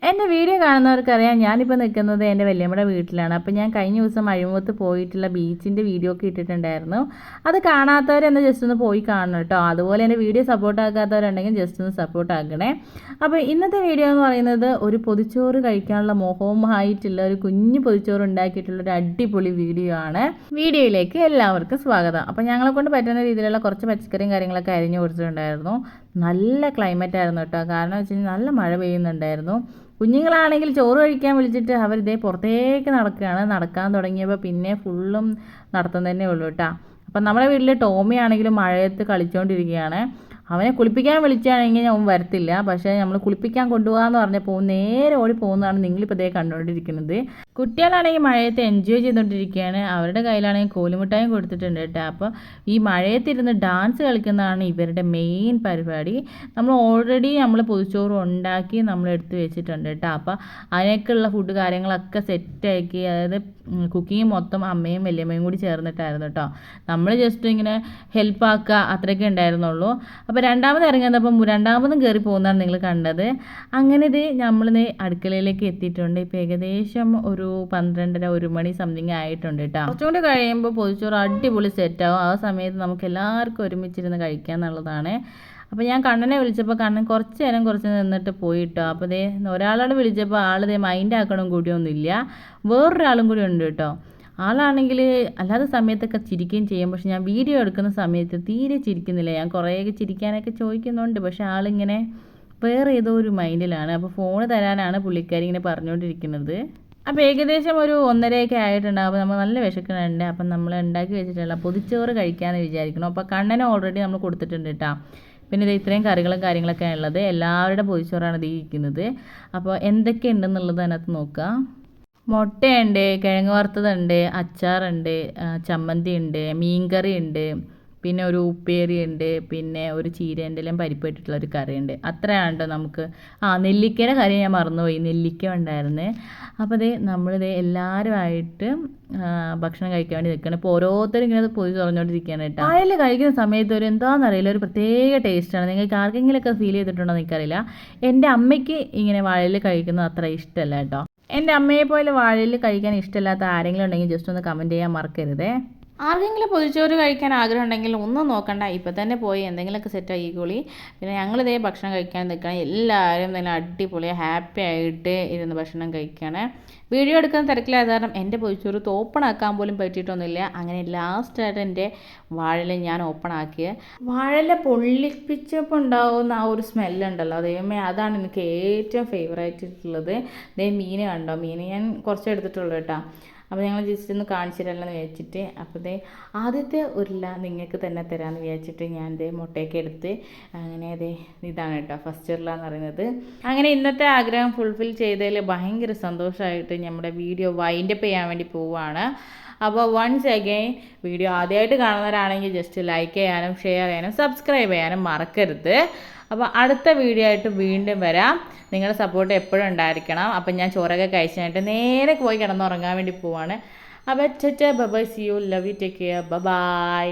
എൻ്റെ വീഡിയോ കാണുന്നവർക്കറിയാം ഞാനിപ്പോൾ നിൽക്കുന്നത് എൻ്റെ വല്യമ്മയുടെ വീട്ടിലാണ്. അപ്പോൾ ഞാൻ കഴിഞ്ഞ ദിവസം അഴിമുഖത്ത് പോയിട്ടുള്ള ബീച്ചിൻ്റെ വീഡിയോ ഒക്കെ ഇട്ടിട്ടുണ്ടായിരുന്നു. അത് കാണാത്തവരെന്ന് ജസ്റ്റ് ഒന്ന് പോയി കാണണം കേട്ടോ. അതുപോലെ എൻ്റെ വീഡിയോ സപ്പോർട്ട് ആക്കാത്തവരുണ്ടെങ്കിൽ ജസ്റ്റ് ഒന്ന് സപ്പോർട്ട് ആക്കണേ. അപ്പോൾ ഇന്നത്തെ വീഡിയോ എന്ന് പറയുന്നത് ഒരു പൊതിച്ചോറ് കഴിക്കാനുള്ള മോഹവുമായിട്ടുള്ള ഒരു കുഞ്ഞു പൊതിച്ചോറ് ഉണ്ടാക്കിയിട്ടുള്ള ഒരു അടിപൊളി വീഡിയോ ആണ്. വീഡിയോയിലേക്ക് എല്ലാവർക്കും സ്വാഗതം. അപ്പോൾ ഞങ്ങളെ കൊണ്ട് പറ്റുന്ന രീതിയിലുള്ള കുറച്ച് പച്ചക്കറിയും കാര്യങ്ങളൊക്കെ അരിഞ്ഞു കൊടുത്തിട്ടുണ്ടായിരുന്നു. നല്ല ക്ലൈമറ്റ് ആയിരുന്നു കേട്ടോ. കാരണം വെച്ച് കഴിഞ്ഞാൽ നല്ല മഴ പെയ്യുന്നുണ്ടായിരുന്നു. കുഞ്ഞുങ്ങളാണെങ്കിൽ ചോറ് കഴിക്കാൻ വിളിച്ചിട്ട് അവരിതേ പുറത്തേക്ക് നടക്കാൻ തുടങ്ങിയപ്പോൾ പിന്നെ ഫുള്ളും നടത്തം തന്നെ ഉള്ളൂ കേട്ടോ. അപ്പം നമ്മുടെ വീട്ടിൽ ടോമി ആണെങ്കിലും മഴയത്ത് കളിച്ചുകൊണ്ടിരിക്കുകയാണ്. അവനെ കുളിപ്പിക്കാൻ വിളിച്ചാണെങ്കിൽ അവൻ വരത്തില്ല. പക്ഷേ നമ്മൾ കുളിപ്പിക്കാൻ കൊണ്ടുപോകാമെന്ന് പറഞ്ഞപ്പോൾ നേരെ ഓടി പോകുന്നതാണ് നിങ്ങളിപ്പോൾ ഇതേ കണ്ടുകൊണ്ടിരിക്കുന്നത്. കുട്ടികളാണെങ്കിൽ മഴയത്ത് എൻജോയ് ചെയ്തുകൊണ്ടിരിക്കുകയാണ്. അവരുടെ കയ്യിലാണെങ്കിൽ കോലുമിഠായും കൊടുത്തിട്ടുണ്ട് കേട്ടോ. അപ്പോൾ ഈ മഴയത്തിരുന്ന് ഡാൻസ് കളിക്കുന്നതാണ് ഇവരുടെ മെയിൻ പരിപാടി. നമ്മൾ പൊതിച്ചോറ് ഉണ്ടാക്കി നമ്മൾ എടുത്ത് വെച്ചിട്ടുണ്ട് കേട്ടോ. അപ്പോൾ അതിനൊക്കെയുള്ള ഫുഡ് കാര്യങ്ങളൊക്കെ സെറ്റാക്കി, അതായത് കുക്കിങ് മൊത്തം അമ്മയും വല്യമ്മയും കൂടി ചേർന്നിട്ടായിരുന്നു കേട്ടോ. നമ്മൾ ജസ്റ്റ് ഇങ്ങനെ ഹെൽപ്പാക്കുക അത്രയൊക്കെ ഉണ്ടായിരുന്നുള്ളൂ. അപ്പോൾ രണ്ടാമത് ഇറങ്ങുന്നപ്പം രണ്ടാമതും കയറി പോകുന്നതാണ് നിങ്ങൾ കണ്ടത്. അങ്ങനെ ഇത് നമ്മളിത് അടുക്കളയിലേക്ക് എത്തിയിട്ടുണ്ട്. ഇപ്പോൾ ഏകദേശം ഒരു 12:30-1 മണി സംതിങ് ആയിട്ടുണ്ട് കേട്ടോ. കുറച്ചുകൂടി കഴിയുമ്പോൾ പൊതിച്ചോറ് അടിപൊളി സെറ്റാവും. ആ സമയത്ത് നമുക്ക് എല്ലാവർക്കും ഒരുമിച്ചിരുന്ന് കഴിക്കുക എന്നുള്ളതാണ്. അപ്പോൾ ഞാൻ കണ്ണനെ വിളിച്ചപ്പോൾ കണ്ണൻ കുറച്ച് നിന്നിട്ട് പോയിട്ടോ. അപ്പോൾ ദേ ഒരാളോട് വിളിച്ചപ്പോൾ ആളിതേ മൈൻഡ് ആക്കണം കൂടിയൊന്നുമില്ല. വേറൊരാളും കൂടി ഉണ്ട് കേട്ടോ. ആളാണെങ്കിൽ അല്ലാത്ത സമയത്തൊക്കെ ചിരിക്കുകയും ചെയ്യും. പക്ഷെ ഞാൻ വീഡിയോ എടുക്കുന്ന സമയത്ത് തീരെ ചിരിക്കുന്നില്ല. ഞാൻ കുറേയൊക്കെ ചിരിക്കാനൊക്കെ ചോദിക്കുന്നുണ്ട്. പക്ഷെ ആളിങ്ങനെ വേറെ ഏതോ ഒരു മൈൻഡിലാണ്. അപ്പോൾ ഫോൺ തരാനാണ് പുള്ളിക്കാരി ഇങ്ങനെ പറഞ്ഞുകൊണ്ടിരിക്കുന്നത്. അപ്പോൾ ഏകദേശം ഒരു 1:30 ആയിട്ടുണ്ടാകും. അപ്പോൾ നമ്മൾ നല്ല വിശക്കുന്നുണ്ട്. അപ്പം നമ്മൾ ഉണ്ടാക്കി വെച്ചിട്ടുള്ള പൊതിച്ചോറ് കഴിക്കാമെന്ന് വിചാരിക്കണം. അപ്പോൾ കണ്ണനെ ഓൾറെഡി നമ്മൾ കൊടുത്തിട്ടുണ്ട് കേട്ടോ. പിന്നെ ഇത് ഇത്രയും കറികളും കാര്യങ്ങളൊക്കെ ഉള്ളത്. എല്ലാവരുടെ പൊതിച്ചോറാണ് ഇത് ഇരിക്കുന്നത്. അപ്പോൾ എന്തൊക്കെ ഉണ്ടെന്നുള്ളത് അതിനകത്ത് നോക്കാം. മുട്ടയുണ്ട്, കിഴങ്ങ് വറുത്തതുണ്ട്, അച്ചാറുണ്ട്, ചമ്മന്തി ഉണ്ട്, മീൻകറി ഉണ്ട്, പിന്നെ ഒരു ഉപ്പേരി ഉണ്ട്, പിന്നെ ഒരു ചീരേൻ്റെലും പരിപ്പ് ഇട്ടിട്ടുള്ള ഒരു കറിയുണ്ട്. അത്രയാണ് കേട്ടോ നമുക്ക്. നെല്ലിക്കയുടെ കറി ഞാൻ മറന്നുപോയി. നെല്ലിക്ക ഉണ്ടായിരുന്നു. അപ്പോൾ നമ്മളിത് എല്ലാവരുമായിട്ട് ഭക്ഷണം കഴിക്കാൻ വേണ്ടി നിൽക്കണം. ഇപ്പോൾ ഓരോരുത്തരും ഇങ്ങനെ പൊതി തുറന്നുകൊണ്ടിരിക്കുകയാണ് കേട്ടോ. വാഴയിൽ കഴിക്കുന്ന സമയത്ത് ഒരു എന്താണെന്നറിയില്ല, ഒരു പ്രത്യേക ടേസ്റ്റാണ്. നിങ്ങൾക്ക് ആർക്കെങ്കിലുമൊക്കെ ഫീൽ ചെയ്തിട്ടുണ്ടോ എന്ന് എനിക്കറിയില്ല. എൻ്റെ അമ്മയ്ക്ക് ഇങ്ങനെ വാഴയിൽ കഴിക്കുന്നത് അത്ര ഇഷ്ടമല്ല കേട്ടോ. എൻ്റെ അമ്മയെ പോലെ വാഴയിൽ കഴിക്കാൻ ഇഷ്ടമില്ലാത്ത ആരെങ്കിലും ഉണ്ടെങ്കിൽ ജസ്റ്റ് ഒന്ന് കമൻറ്റ് ചെയ്യാൻ മറക്കരുതേ. ആർക്കെങ്കിലും പൊതിച്ചോറ് കഴിക്കാൻ ആഗ്രഹം ഉണ്ടെങ്കിൽ ഒന്നും നോക്കണ്ട, ഇപ്പം തന്നെ പോയി എന്തെങ്കിലുമൊക്കെ സെറ്റ് ആക്കിക്കോളി. പിന്നെ ഞങ്ങളിതേ ഭക്ഷണം കഴിക്കാൻ നിൽക്കണം. എല്ലാവരും നല്ല അടിപൊളി ഹാപ്പി ആയിട്ട് ഇരുന്ന് ഭക്ഷണം കഴിക്കുകയാണ്. വീഡിയോ എടുക്കുന്ന തിരക്കിലായത് കാരണം എൻ്റെ പൊതിച്ചോറ് ഓപ്പൺ ആക്കാൻ പോലും പറ്റിയിട്ടൊന്നുമില്ല. അങ്ങനെ ലാസ്റ്റായിട്ട് എൻ്റെ വാഴയില ഞാൻ ഓപ്പൺ ആക്കിയത്. വാഴയില പൊള്ളിപ്പിച്ചപ്പോൾ ഉണ്ടാകുന്ന ആ ഒരു സ്മെല്ലുണ്ടല്ലോ, ദൈവമേ, അതാണ് എനിക്ക് ഏറ്റവും ഫേവറേറ്റ് ആയിട്ടുള്ളത്. മീൻ കണ്ടോ, മീൻ ഞാൻ കുറച്ച് എടുത്തിട്ടുള്ളൂ കേട്ടോ. അപ്പോൾ ഞങ്ങൾ ജസ്റ്റ് ഒന്ന് കാണിച്ചിട്ടല്ലെന്ന് വിചാരിച്ചിട്ട്, അപ്പോൾ ആദ്യത്തെ ഉരുള നിങ്ങൾക്ക് തന്നെ തരാമെന്ന് വിചാരിച്ചിട്ട് ഞാൻ മുട്ടയൊക്കെ എടുത്ത് അങ്ങനെ ഇതാണ് കേട്ടോ ഫസ്റ്റ് ഉരുള എന്ന് പറയുന്നത്. അങ്ങനെ ഇന്നത്തെ ആഗ്രഹം ഫുൾഫിൽ ചെയ്തതിൽ ഭയങ്കര സന്തോഷമായിട്ട് നമ്മുടെ വീഡിയോ വൈൻഡപ്പ് ചെയ്യാൻ വേണ്ടി പോവുകയാണ്. അപ്പോൾ വൺസ് അഗെയിൻ വീഡിയോ ആദ്യമായിട്ട് കാണുന്നവരാണെങ്കിൽ ജസ്റ്റ് ലൈക്ക് ചെയ്യാനും ഷെയർ ചെയ്യാനും സബ്സ്ക്രൈബ് ചെയ്യാനും മറക്കരുത്. അപ്പോൾ അടുത്ത വീഡിയോ ആയിട്ട് വീണ്ടും വരാം. നിങ്ങളുടെ സപ്പോർട്ട് എപ്പോഴും ഉണ്ടായിരിക്കണം. അപ്പം ഞാൻ ചോറൊക്കെ കഴിച്ചിട്ട് നേരെ പോയി കിടന്നുറങ്ങാൻ വേണ്ടി പോവാണ്. അപ്പോൾ bye bye, see you, love you, take care, by.